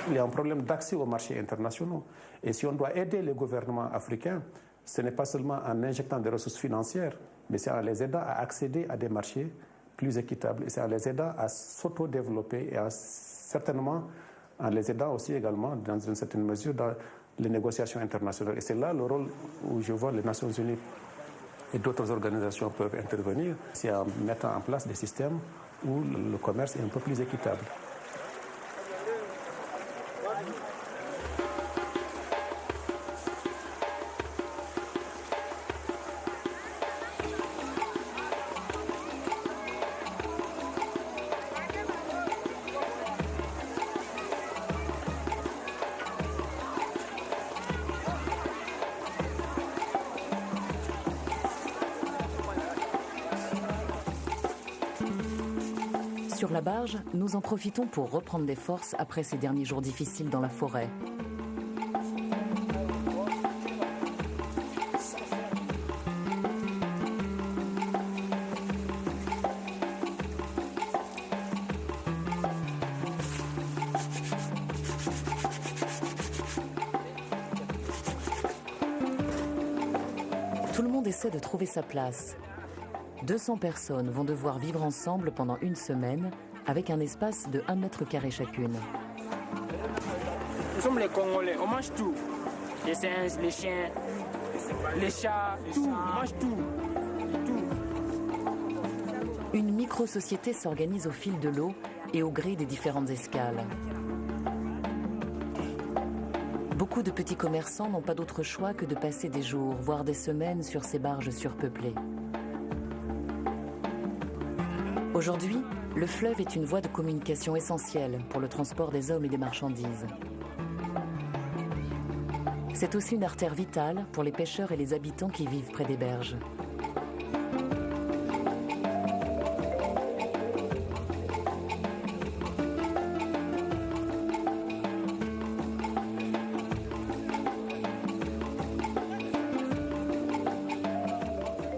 Il y a un problème d'accès aux marchés internationaux. Et si on doit aider les gouvernements africains, ce n'est pas seulement en injectant des ressources financières, mais c'est en les aidant à accéder à des marchés plus équitables. Et c'est en les aidant à s'auto-développer et certainement en les aidant aussi également, dans une certaine mesure, dans les négociations internationales. Et c'est là le rôle où je vois les Nations Unies et d'autres organisations peuvent intervenir. C'est en mettant en place des systèmes où le commerce est un peu plus équitable. Sur la barge, nous en profitons pour reprendre des forces après ces derniers jours difficiles dans la forêt. Tout le monde essaie de trouver sa place. 200 personnes vont devoir vivre ensemble pendant une semaine avec un espace de 1 mètre carré chacune. Nous sommes les Congolais, on mange tout. Les singes, les chiens, les chats, tout, on mange tout. Une micro-société s'organise au fil de l'eau et au gré des différentes escales. Beaucoup de petits commerçants n'ont pas d'autre choix que de passer des jours, voire des semaines sur ces barges surpeuplées. Aujourd'hui, le fleuve est une voie de communication essentielle pour le transport des hommes et des marchandises. C'est aussi une artère vitale pour les pêcheurs et les habitants qui vivent près des berges.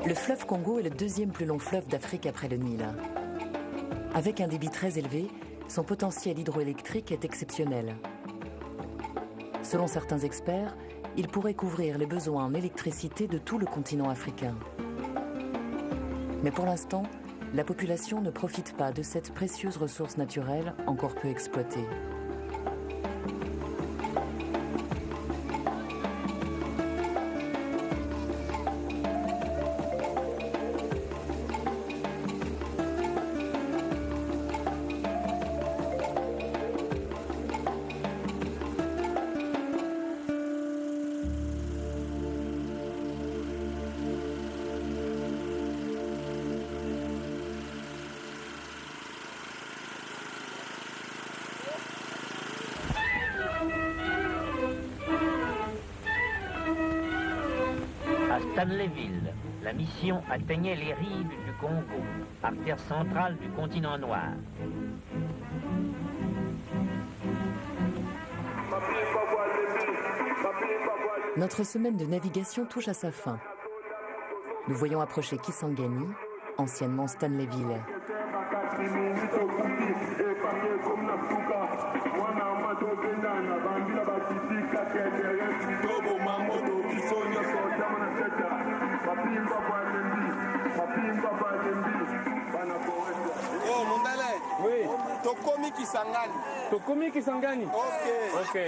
Le fleuve Congo est le deuxième plus long fleuve d'Afrique après le Nil. Avec un débit très élevé, son potentiel hydroélectrique est exceptionnel. Selon certains experts, il pourrait couvrir les besoins en électricité de tout le continent africain. Mais pour l'instant, la population ne profite pas de cette précieuse ressource naturelle encore peu exploitée. À Stanleyville, la mission atteignait les rives du Congo, artère centrale du continent noir. Notre semaine de navigation touche à sa fin. Nous voyons approcher Kisangani, anciennement Stanleyville. Oh, Mondale. Oui. Tokomi Kisangani. Tokomi Kisangani. Ok. Ok.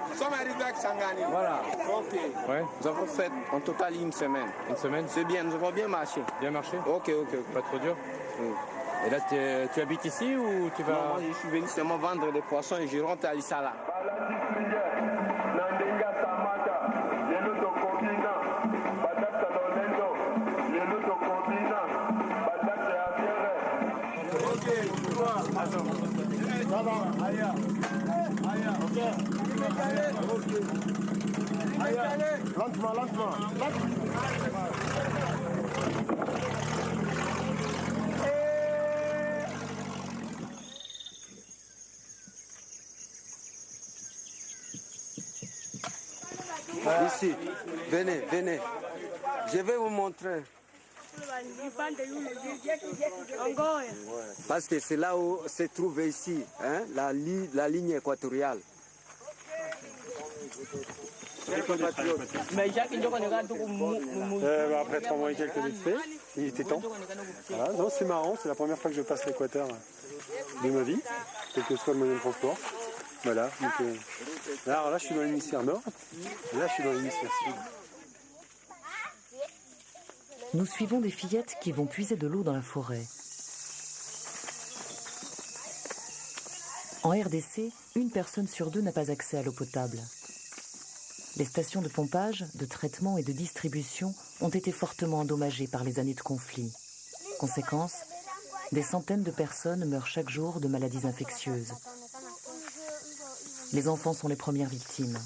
Nous sommes arrivés à Kisangani. Voilà. Ok. Ouais. Nous avons fait en total une semaine. Une semaine. C'est bien, nous avons bien marché. Bien marché. Ok. Pas trop dur. Oui. Et là, tu habites ici ou tu vas... Non, moi, je suis venu seulement vendre des poissons et je rentre à Lissala. Lentement. Ici, venez. Je vais vous montrer. Parce que c'est là où se trouve ici, hein, la ligne équatoriale. Après 3 mois et quelques d'expé, il était temps. Voilà, non, c'est marrant, c'est la première fois que je passe l'équateur de ma vie, quel que soit le moyen de transport. Voilà, donc, alors là je suis dans l'hémisphère nord, et là je suis dans l'hémisphère sud. Nous suivons des fillettes qui vont puiser de l'eau dans la forêt. En RDC, une personne sur 2 n'a pas accès à l'eau potable. Les stations de pompage, de traitement et de distribution ont été fortement endommagées par les années de conflit. Conséquence, des centaines de personnes meurent chaque jour de maladies infectieuses. Les enfants sont les premières victimes.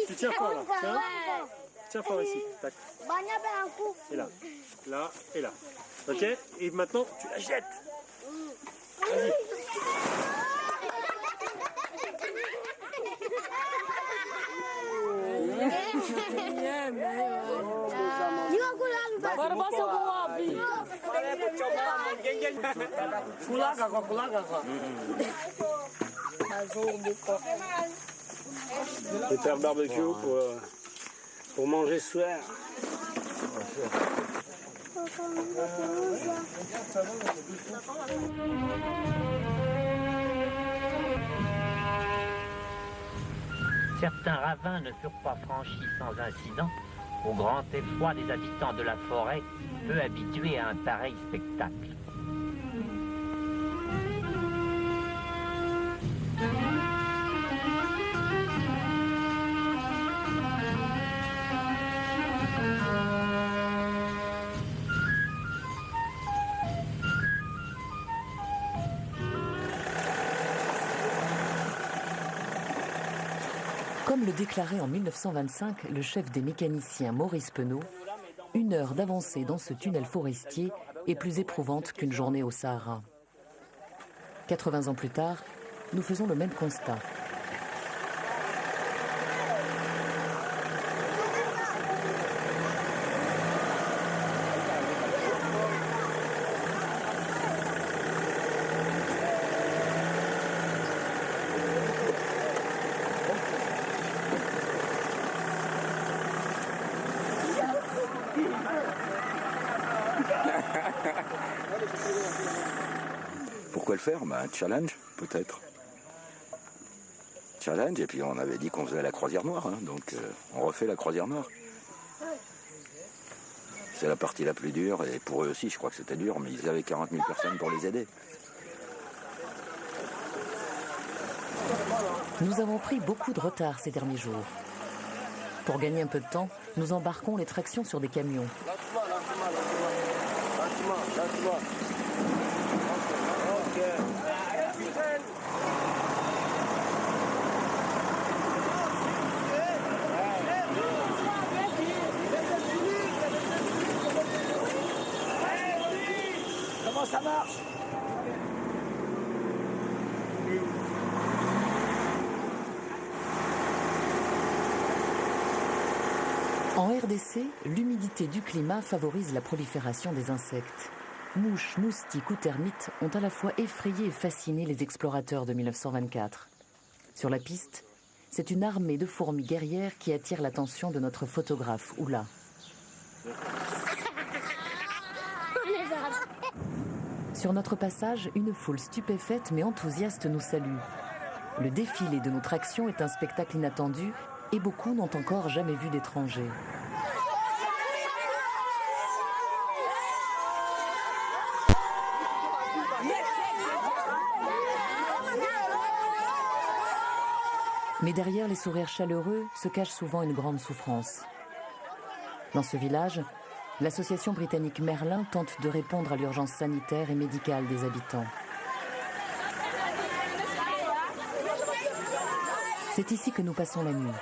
Tu tiens fort là, tiens. Tiens fort ici, tac. Et là, là et là. Ok? Et maintenant, tu la jettes. Vas-y. Et faire barbecue pour manger ce soir. Certains ravins ne furent pas franchis sans incident, au grand effroi des habitants de la forêt, peu habitués à un pareil spectacle. Comme le déclarait en 1925 le chef des mécaniciens Maurice Penaud, 1 heure d'avancée dans ce tunnel forestier est plus éprouvante qu'une journée au Sahara. 80 ans plus tard, nous faisons le même constat. Pourquoi le faire? Un challenge, peut-être. Challenge, et puis on avait dit qu'on faisait la croisière noire, hein, donc on refait la croisière noire. C'est la partie la plus dure, et pour eux aussi, je crois que c'était dur, mais ils avaient 40 000 personnes pour les aider. Nous avons pris beaucoup de retard ces derniers jours. Pour gagner un peu de temps, nous embarquons les tractions sur des camions. Comment ça marche? En RDC, l'humidité du climat favorise la prolifération des insectes. Mouches, moustiques ou termites ont à la fois effrayé et fasciné les explorateurs de 1924. Sur la piste, c'est une armée de fourmis guerrières qui attire l'attention de notre photographe Oula. Sur notre passage, une foule stupéfaite mais enthousiaste nous salue. Le défilé de notre action est un spectacle inattendu et beaucoup n'ont encore jamais vu d'étrangers. Mais derrière les sourires chaleureux se cache souvent une grande souffrance. Dans ce village, l'association britannique Merlin tente de répondre à l'urgence sanitaire et médicale des habitants. C'est ici que nous passons la nuit.